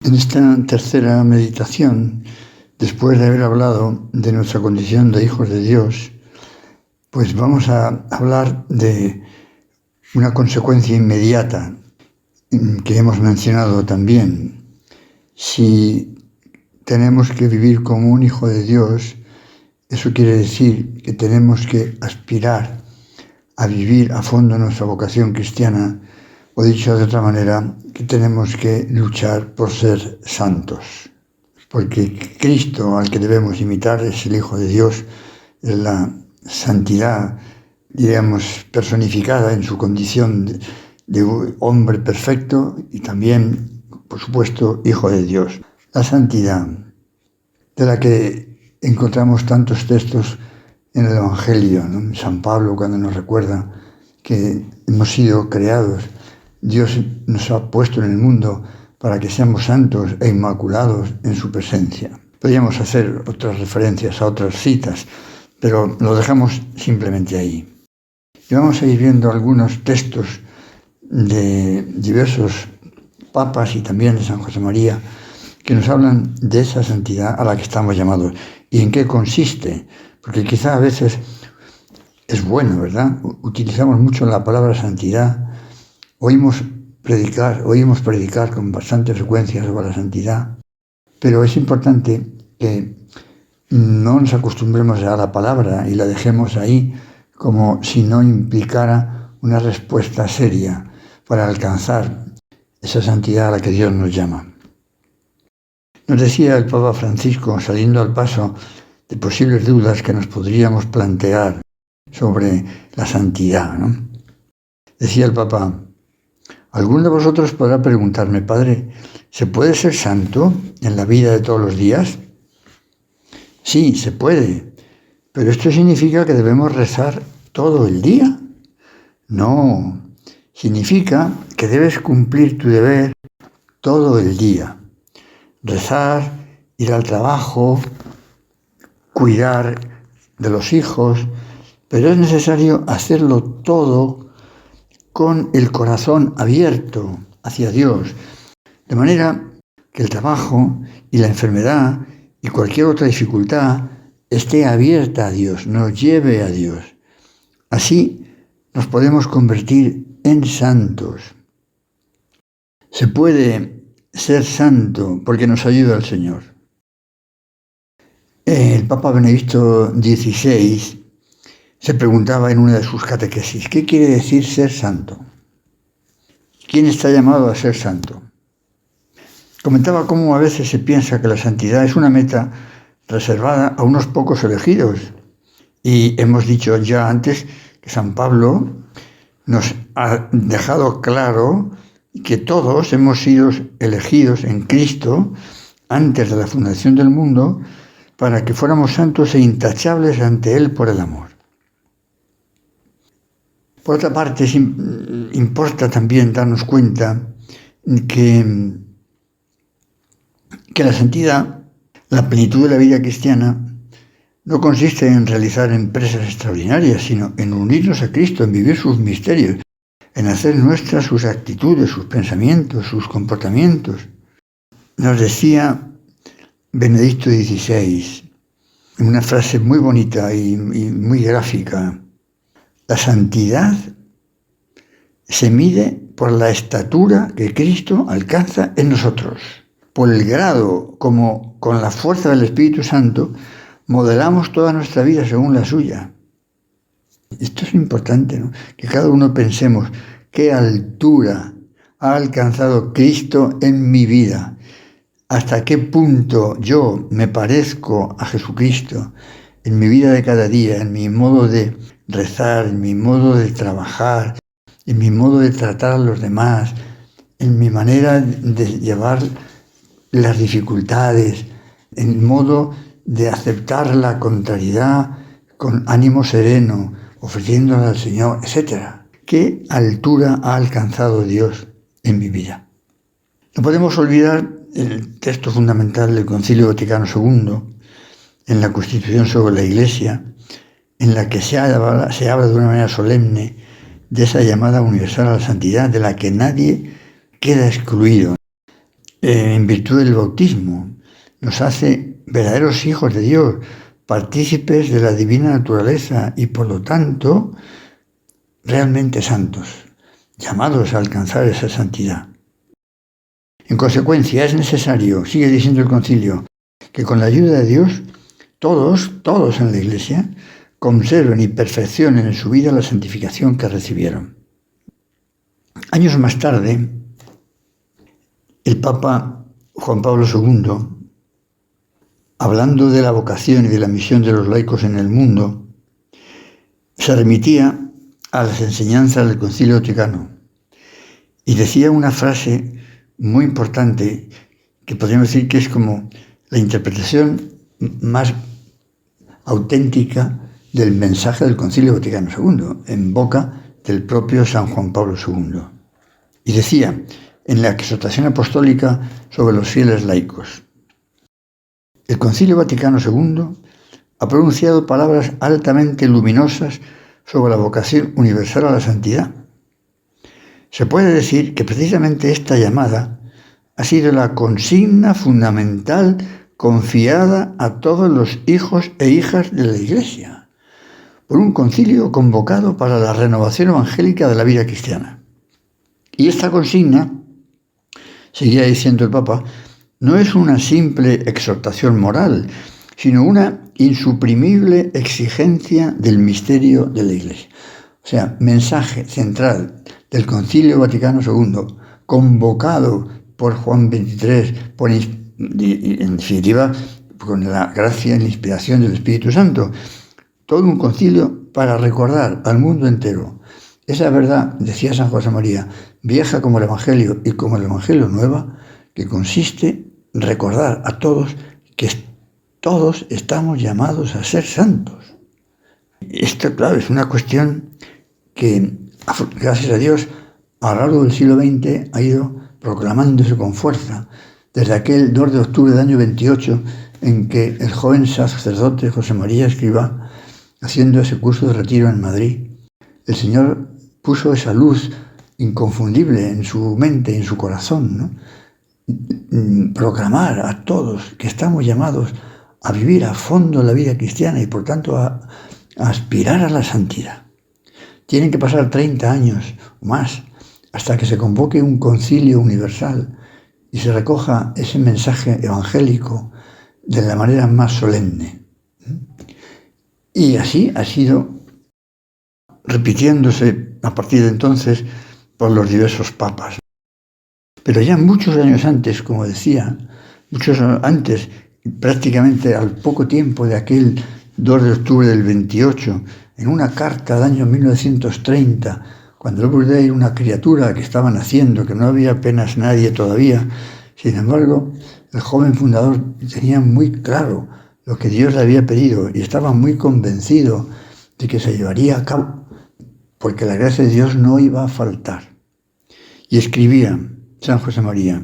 En esta tercera meditación, después de haber hablado de nuestra condición de hijos de Dios, pues vamos a hablar de una consecuencia inmediata que hemos mencionado también. Si tenemos que vivir como un hijo de Dios, eso quiere decir que tenemos que aspirar a vivir a fondo nuestra vocación cristiana, o dicho de otra manera, que tenemos que luchar por ser santos. Porque Cristo al que debemos imitar es el Hijo de Dios, es la santidad, diríamos, personificada en su condición de hombre perfecto y también, por supuesto, Hijo de Dios. La santidad, de la que encontramos tantos textos en el Evangelio, ¿no? San Pablo, cuando nos recuerda que hemos sido creados, Dios nos ha puesto en el mundo para que seamos santos e inmaculados en su presencia. Podríamos hacer otras referencias a otras citas, pero lo dejamos simplemente ahí. Y vamos a ir viendo algunos textos de diversos papas y también de San José María que nos hablan de esa santidad a la que estamos llamados y en qué consiste, porque quizá a veces es bueno, ¿verdad? Utilizamos mucho la palabra santidad, oímos predicar con bastante frecuencia sobre la santidad, pero es importante que no nos acostumbremos a la palabra y la dejemos ahí como si no implicara una respuesta seria para alcanzar esa santidad a la que Dios nos llama. Nos decía el Papa Francisco, saliendo al paso de posibles dudas que nos podríamos plantear sobre la santidad, ¿no? Decía el Papa: alguno de vosotros podrá preguntarme, Padre, ¿se puede ser santo en la vida de todos los días? Sí, se puede, pero ¿esto significa que debemos rezar todo el día? No, significa que debes cumplir tu deber todo el día. Rezar, ir al trabajo, cuidar de los hijos, pero es necesario hacerlo todo con el corazón abierto hacia Dios, de manera que el trabajo y la enfermedad y cualquier otra dificultad esté abierta a Dios, nos lleve a Dios. Así nos podemos convertir en santos. Se puede ser santo porque nos ayuda el Señor. El Papa Benedicto XVI se preguntaba en una de sus catequesis: ¿qué quiere decir ser santo? ¿Quién está llamado a ser santo? Comentaba cómo a veces se piensa que la santidad es una meta reservada a unos pocos elegidos. Y hemos dicho ya antes que San Pablo nos ha dejado claro que todos hemos sido elegidos en Cristo antes de la fundación del mundo para que fuéramos santos e intachables ante Él por el amor. Por otra parte, importa también darnos cuenta que la santidad, la plenitud de la vida cristiana, no consiste en realizar empresas extraordinarias, sino en unirnos a Cristo, en vivir sus misterios, en hacer nuestras sus actitudes, sus pensamientos, sus comportamientos. Nos decía Benedicto XVI, en una frase muy bonita y muy gráfica: la santidad se mide por la estatura que Cristo alcanza en nosotros, por el grado como con la fuerza del Espíritu Santo modelamos toda nuestra vida según la suya. Esto es importante, ¿no? Que cada uno pensemos qué altura ha alcanzado Cristo en mi vida, hasta qué punto yo me parezco a Jesucristo en mi vida de cada día, en mi modo de rezar, en mi modo de trabajar, en mi modo de tratar a los demás, en mi manera de llevar las dificultades, en el modo de aceptar la contrariedad con ánimo sereno, ofreciéndola al Señor, etc. ¿Qué altura ha alcanzado Dios en mi vida? No podemos olvidar el texto fundamental del Concilio Vaticano II, en la Constitución sobre la Iglesia, en la que se habla de una manera solemne de esa llamada universal a la santidad, de la que nadie queda excluido. en virtud del bautismo, nos hace verdaderos hijos de Dios, partícipes de la divina naturaleza y por lo tanto realmente santos, llamados a alcanzar esa santidad. En consecuencia, es necesario, sigue diciendo el concilio, que con la ayuda de Dios, todos en la Iglesia, conserven y perfeccionen en su vida la santificación que recibieron. Años más tarde, el Papa Juan Pablo II, hablando de la vocación y de la misión de los laicos en el mundo, se remitía a las enseñanzas del Concilio Vaticano y decía una frase muy importante que podríamos decir que es como la interpretación más auténtica del mensaje del Concilio Vaticano II, en boca del propio San Juan Pablo II. Y decía, en la exhortación apostólica sobre los fieles laicos: el Concilio Vaticano II ha pronunciado palabras altamente luminosas sobre la vocación universal a la santidad. Se puede decir que precisamente esta llamada ha sido la consigna fundamental confiada a todos los hijos e hijas de la Iglesia, por un concilio convocado para la renovación evangélica de la vida cristiana. Y esta consigna, seguía diciendo el Papa, no es una simple exhortación moral, sino una insuprimible exigencia del misterio de la Iglesia. O sea, mensaje central del Concilio Vaticano II, convocado por Juan XXIII, en definitiva, con la gracia y la inspiración del Espíritu Santo. Todo un concilio para recordar al mundo entero esa verdad, decía San José María, vieja como el Evangelio y como el Evangelio nueva, que consiste en recordar a todos que todos estamos llamados a ser santos. Esto, claro, es una cuestión que, gracias a Dios, a lo largo del siglo XX ha ido proclamándose con fuerza, desde aquel 2 de octubre del año 28, en que el joven sacerdote José María Escrivá, haciendo ese curso de retiro en Madrid, el Señor puso esa luz inconfundible en su mente y en su corazón, ¿no? Proclamar a todos que estamos llamados a vivir a fondo la vida cristiana y por tanto a aspirar a la santidad. Tienen que pasar 30 años o más hasta que se convoque un concilio universal y se recoja ese mensaje evangélico de la manera más solemne. Y así ha sido repitiéndose a partir de entonces por los diversos papas. Pero ya muchos años antes, como decía, muchos años antes, prácticamente al poco tiempo de aquel 2 de octubre del 28, en una carta del año 1930, cuando el Opus Dei era una criatura que estaba naciendo, que no había apenas nadie todavía, sin embargo, el joven fundador tenía muy claro lo que Dios le había pedido y estaba muy convencido de que se llevaría a cabo, porque la gracia de Dios no iba a faltar. Y escribía San José María: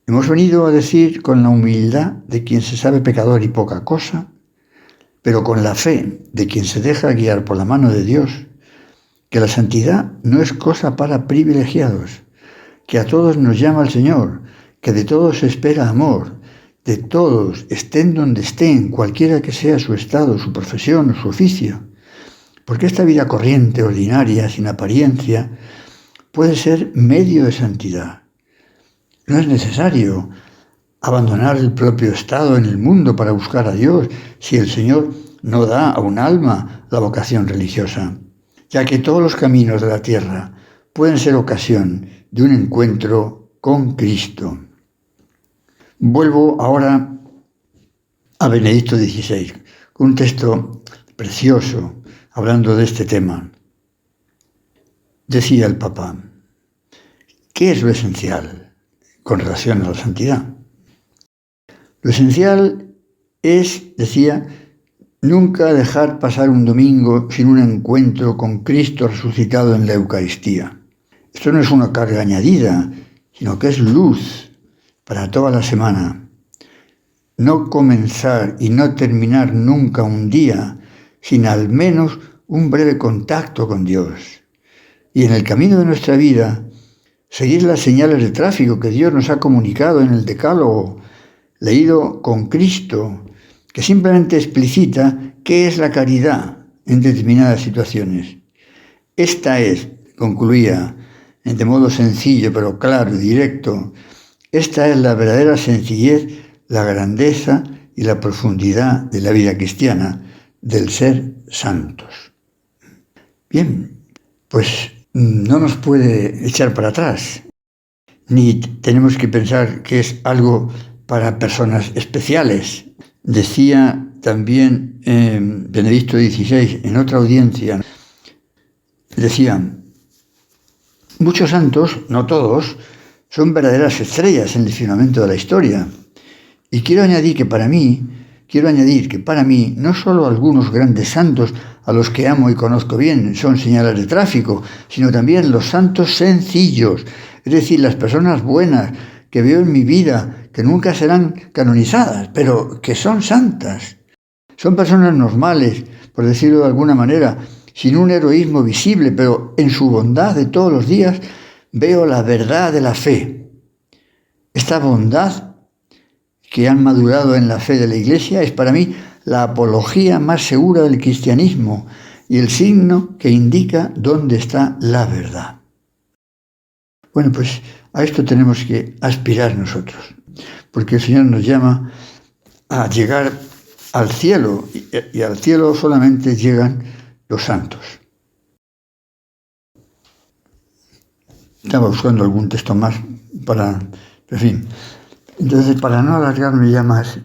hemos venido a decir con la humildad de quien se sabe pecador y poca cosa, pero con la fe de quien se deja guiar por la mano de Dios, que la santidad no es cosa para privilegiados, que a todos nos llama el Señor, que de todos se espera amor, de todos, estén donde estén, cualquiera que sea su estado, su profesión o su oficio, porque esta vida corriente, ordinaria, sin apariencia, puede ser medio de santidad. No es necesario abandonar el propio estado en el mundo para buscar a Dios si el Señor no da a un alma la vocación religiosa, ya que todos los caminos de la tierra pueden ser ocasión de un encuentro con Cristo. Vuelvo ahora a Benedicto XVI, con un texto precioso hablando de este tema. Decía el Papa: ¿qué es lo esencial con relación a la santidad? Lo esencial es, decía, nunca dejar pasar un domingo sin un encuentro con Cristo resucitado en la Eucaristía. Esto no es una carga añadida, sino que es luz para toda la semana. No comenzar y no terminar nunca un día sin al menos un breve contacto con Dios. Y en el camino de nuestra vida, seguir las señales de tráfico que Dios nos ha comunicado en el Decálogo, leído con Cristo, que simplemente explicita qué es la caridad en determinadas situaciones. Esta es, concluía de modo sencillo pero claro y directo, esta es la verdadera sencillez, la grandeza y la profundidad de la vida cristiana, del ser santos. Bien, pues no nos puede echar para atrás, ni tenemos que pensar que es algo para personas especiales. Decía también Benedicto XVI en otra audiencia, decía, muchos santos, no todos, son verdaderas estrellas en el firmamento de la historia. Y quiero añadir que para mí no solo algunos grandes santos a los que amo y conozco bien son señales de tráfico, sino también los santos sencillos, es decir, las personas buenas que veo en mi vida, que nunca serán canonizadas, pero que son santas. Son personas normales, por decirlo de alguna manera, sin un heroísmo visible, pero en su bondad de todos los días veo la verdad de la fe. Esta bondad que han madurado en la fe de la Iglesia es para mí la apología más segura del cristianismo y el signo que indica dónde está la verdad. Bueno, pues a esto tenemos que aspirar nosotros, porque el Señor nos llama a llegar al cielo, y al cielo solamente llegan los santos. Estaba buscando algún texto más en fin. Entonces, para no alargarme ya más,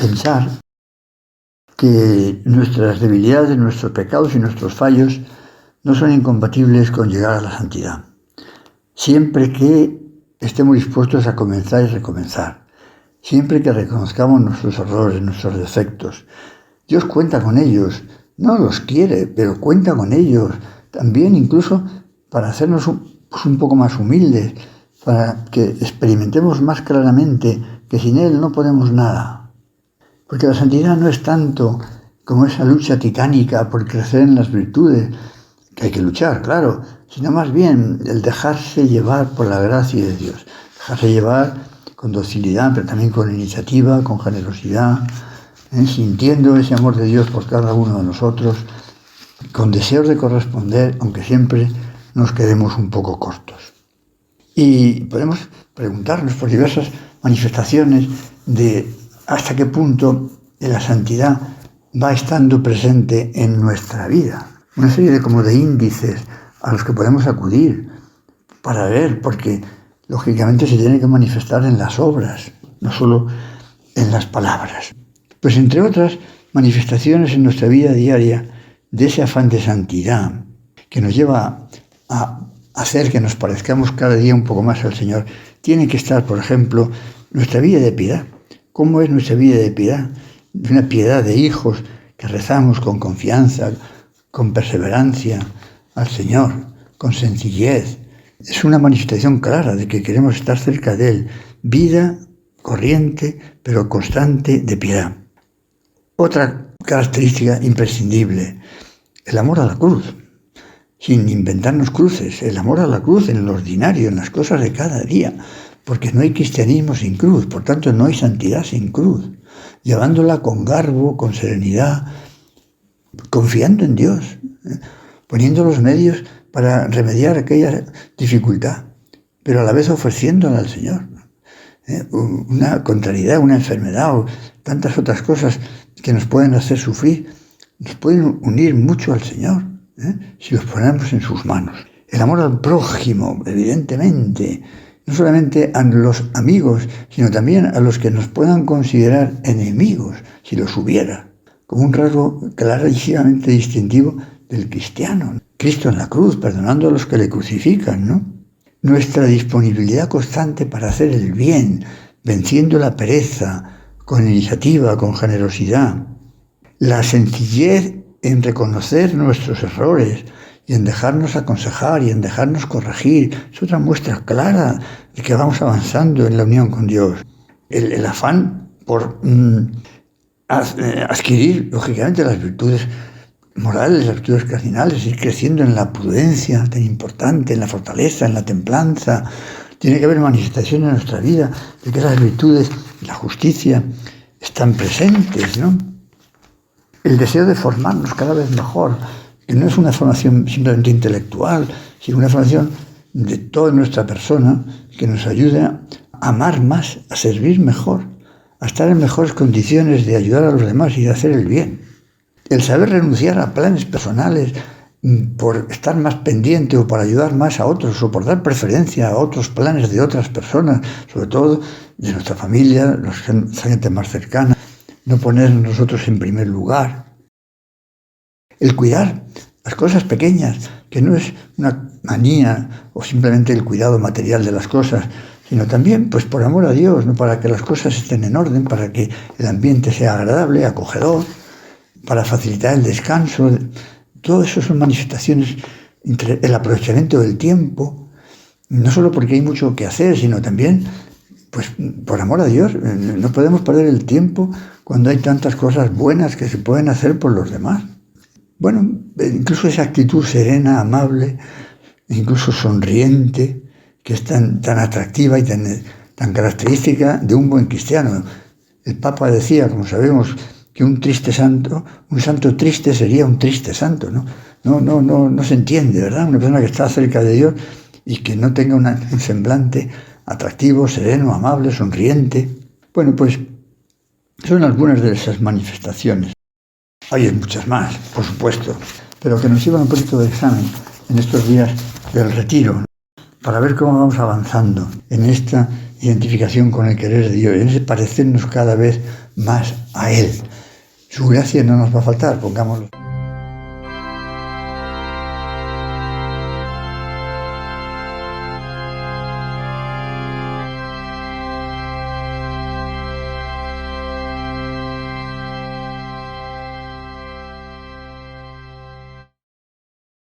pensar que nuestras debilidades, nuestros pecados y nuestros fallos no son incompatibles con llegar a la santidad, siempre que estemos dispuestos a comenzar y recomenzar, siempre que reconozcamos nuestros errores, nuestros defectos. Dios cuenta con ellos, no los quiere, pero cuenta con ellos, también incluso para hacernos un poco más humildes, para que experimentemos más claramente que sin Él no podemos nada. Porque la santidad no es tanto como esa lucha titánica por crecer en las virtudes, que hay que luchar, claro, sino más bien el dejarse llevar por la gracia de Dios, dejarse llevar con docilidad, pero también con iniciativa, con generosidad, sintiendo ese amor de Dios por cada uno de nosotros, con deseos de corresponder, aunque siempre nos quedemos un poco cortos. Y podemos preguntarnos por diversas manifestaciones de hasta qué punto la santidad va estando presente en nuestra vida. Una serie de índices a los que podemos acudir para ver, porque lógicamente se tiene que manifestar en las obras, no solo en las palabras. Pues entre otras manifestaciones en nuestra vida diaria de ese afán de santidad que nos lleva a hacer que nos parezcamos cada día un poco más al Señor, tiene que estar, por ejemplo, nuestra vida de piedad. ¿Cómo es nuestra vida de piedad? Una piedad de hijos que rezamos con confianza, con perseverancia al Señor, con sencillez. Es una manifestación clara de que queremos estar cerca de Él. Vida corriente, pero constante de piedad. Otra característica imprescindible, el amor a la cruz. Sin inventarnos cruces, el amor a la cruz en lo ordinario, en las cosas de cada día, porque no hay cristianismo sin cruz, por tanto no hay santidad sin cruz, llevándola con garbo, con serenidad, confiando en Dios, poniendo los medios para remediar aquella dificultad, pero a la vez ofreciéndola al Señor. Una contrariedad, una enfermedad o tantas otras cosas que nos pueden hacer sufrir, nos pueden unir mucho al Señor. Si los ponemos en sus manos. El amor al prójimo, evidentemente, no solamente a los amigos, sino también a los que nos puedan considerar enemigos, si los hubiera, como un rasgo clarísimamente distintivo del cristiano. Cristo en la cruz, perdonando a los que le crucifican, ¿no? Nuestra disponibilidad constante para hacer el bien, venciendo la pereza, con iniciativa, con generosidad. La sencillez en reconocer nuestros errores y en dejarnos aconsejar y en dejarnos corregir. Es otra muestra clara de que vamos avanzando en la unión con Dios. El afán por adquirir, lógicamente, las virtudes morales, las virtudes cardinales, ir creciendo en la prudencia tan importante, en la fortaleza, en la templanza. Tiene que haber manifestación en nuestra vida de que esas virtudes y la justicia están presentes, ¿no? El deseo de formarnos cada vez mejor, que no es una formación simplemente intelectual, sino una formación de toda nuestra persona que nos ayude a amar más, a servir mejor, a estar en mejores condiciones de ayudar a los demás y de hacer el bien. El saber renunciar a planes personales por estar más pendiente o por ayudar más a otros o por dar preferencia a otros planes de otras personas, sobre todo de nuestra familia, la gente más cercana, no ponernos nosotros en primer lugar. El cuidar las cosas pequeñas, que no es una manía o simplemente el cuidado material de las cosas, sino también pues por amor a Dios, ¿no? Para que las cosas estén en orden, para que el ambiente sea agradable, acogedor, para facilitar el descanso. Todo eso son manifestaciones entre el aprovechamiento del tiempo, no solo porque hay mucho que hacer, sino también pues por amor a Dios. No podemos perder el tiempo cuando hay tantas cosas buenas que se pueden hacer por los demás. Bueno, incluso esa actitud serena, amable, incluso sonriente, que es tan atractiva y tan característica de un buen cristiano. El Papa decía, como sabemos, que un santo triste sería un triste santo, ¿no? No se entiende, ¿verdad? Una persona que está cerca de Dios y que no tenga un semblante atractivo, sereno, amable, sonriente. Bueno, pues son algunas de esas manifestaciones. Hay muchas más, por supuesto, pero que nos sirvan un poquito de examen en estos días del retiro, ¿no? Para ver cómo vamos avanzando en esta identificación con el querer de Dios, en ese parecernos cada vez más a Él. Su gracia no nos va a faltar, pongámoslo.